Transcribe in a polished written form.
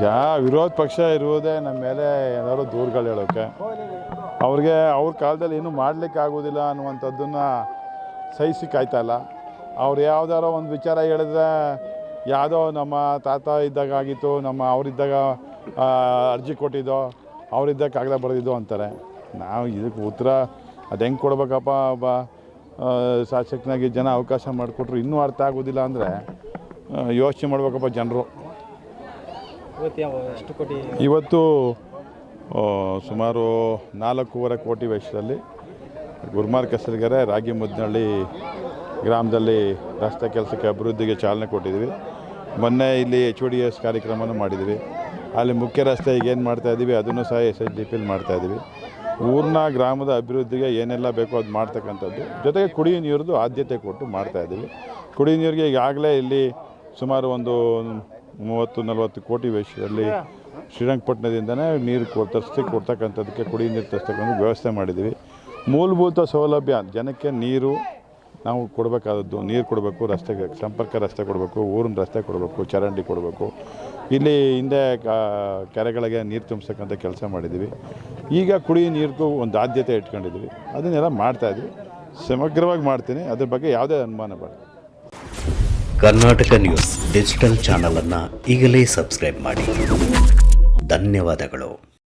ಈಗ ವಿರೋಧ ಪಕ್ಷ ಇರುವುದೇ ನಮ್ಮ ಮೇಲೆ ಏನಾದ್ರು ದೂರುಗಳು ಹೇಳೋಕ್ಕೆ, ಅವ್ರಿಗೆ ಅವ್ರ ಕಾಲದಲ್ಲಿ ಏನೂ ಮಾಡಲಿಕ್ಕೆ ಆಗೋದಿಲ್ಲ ಅನ್ನುವಂಥದ್ದನ್ನು ಸಹಿಸಿ ಕಾಯ್ತಾಯಿಲ್ಲ. ಅವ್ರು ಯಾವುದಾರೋ ಒಂದು ವಿಚಾರ ಹೇಳಿದ್ರೆ ಯಾವುದೋ ನಮ್ಮ ತಾತ ಇದ್ದಾಗ ಆಗಿತ್ತು, ಅವರಿದ್ದಾಗ ಅರ್ಜಿ ಕೊಟ್ಟಿದ್ದೋ, ಅವರಿದ್ದಾಗ ಕಾಗದ ಬರೆದಿದ್ದೋ ಅಂತಾರೆ. ನಾವು ಇದಕ್ಕೆ ಉತ್ತರ ಅದು ಹೆಂಗೆ ಕೊಡ್ಬೇಕಪ್ಪ? ಒಬ್ಬ ಶಾಸಕನಾಗಿ ಜನ ಅವಕಾಶ ಮಾಡಿಕೊಟ್ರು ಇನ್ನೂ ಅರ್ಥ ಆಗೋದಿಲ್ಲ ಅಂದರೆ ಯೋಚನೆ ಮಾಡ್ಬೇಕಪ್ಪ ಜನರು. ಇವತ್ತು ಸುಮಾರು 4.25 ಕೋಟಿ ವೆಚ್ಚದಲ್ಲಿ ಗುರುಮಾರ್ ಕೆಸರಿಗೆರೆ ರಾಗಿ ಮುದ್ನಹಳ್ಳಿ ಗ್ರಾಮದಲ್ಲಿ ರಸ್ತೆ ಕೆಲಸಕ್ಕೆ ಅಭಿವೃದ್ಧಿಗೆ ಚಾಲನೆ ಕೊಟ್ಟಿದ್ವಿ. ಮೊನ್ನೆ ಇಲ್ಲಿ HODS ಕಾರ್ಯಕ್ರಮನೂ ಮಾಡಿದ್ವಿ. ಅಲ್ಲಿ ಮುಖ್ಯ ರಸ್ತೆ ಈಗೇನು ಮಾಡ್ತಾಯಿದ್ದೀವಿ ಅದನ್ನು ಸಹ SHDPಲಿ ಮಾಡ್ತಾಯಿದ್ದೀವಿ. ಊರಿನ ಗ್ರಾಮದ ಅಭಿವೃದ್ಧಿಗೆ ಏನೆಲ್ಲ ಬೇಕೋ ಅದು ಮಾಡ್ತಕ್ಕಂಥದ್ದು, ಜೊತೆಗೆ ಕುಡಿಯೋ ನೀರದ್ದು ಆದ್ಯತೆ ಕೊಟ್ಟು ಮಾಡ್ತಾಯಿದ್ದೀವಿ. ಕುಡಿಯೋ ನೀರಿಗೆ ಈಗಾಗಲೇ ಇಲ್ಲಿ ಸುಮಾರು ಒಂದು 30-40 ಕೋಟಿ ವೆಚ್ಚದಲ್ಲಿ ಶ್ರೀರಂಗಪಟ್ಟಣದಿಂದನೇ ನೀರು ಕೊಡ್ತಕ್ಕಂಥದ್ದಕ್ಕೆ ಕುಡಿಯೋ ನೀರು ತರ್ತಕ್ಕಂಥ ವ್ಯವಸ್ಥೆ ಮಾಡಿದ್ದೀವಿ. ಮೂಲಭೂತ ಸೌಲಭ್ಯ ಜನಕ್ಕೆ ನೀರು ನಾವು ಕೊಡಬೇಕಾದದ್ದು, ನೀರು ಕೊಡಬೇಕು, ರಸ್ತೆಗೆ ಸಂಪರ್ಕ ರಸ್ತೆ ಕೊಡಬೇಕು, ಊರಿನ ರಸ್ತೆ ಕೊಡಬೇಕು, ಚರಂಡಿ ಕೊಡಬೇಕು. ಇಲ್ಲಿ ಹಿಂದೆ ಕೆರೆಗಳಿಗೆ ನೀರು ತುಂಬಿಸ್ತಕ್ಕಂಥ ಕೆಲಸ ಮಾಡಿದ್ದೀವಿ. ಈಗ ಕುಡಿಯೋ ನೀರಿಗೂ ಒಂದು ಆದ್ಯತೆ ಇಟ್ಕೊಂಡಿದ್ದೀವಿ. ಅದನ್ನೆಲ್ಲ ಮಾಡ್ತಾಯಿದ್ವಿ, ಸಮಗ್ರವಾಗಿ ಮಾಡ್ತೀನಿ, ಅದ್ರ ಬಗ್ಗೆ ಯಾವುದೇ ಅನುಮಾನ ಬೇಡ. ಕರ್ನಾಟಕ ನ್ಯೂಸ್ ಡಿಜಿಟಲ್ ಚಾನಲನ್ನು ಈಗಲೇ ಸಬ್ಸ್ಕ್ರೈಬ್ ಮಾಡಿ. ಧನ್ಯವಾದಗಳು.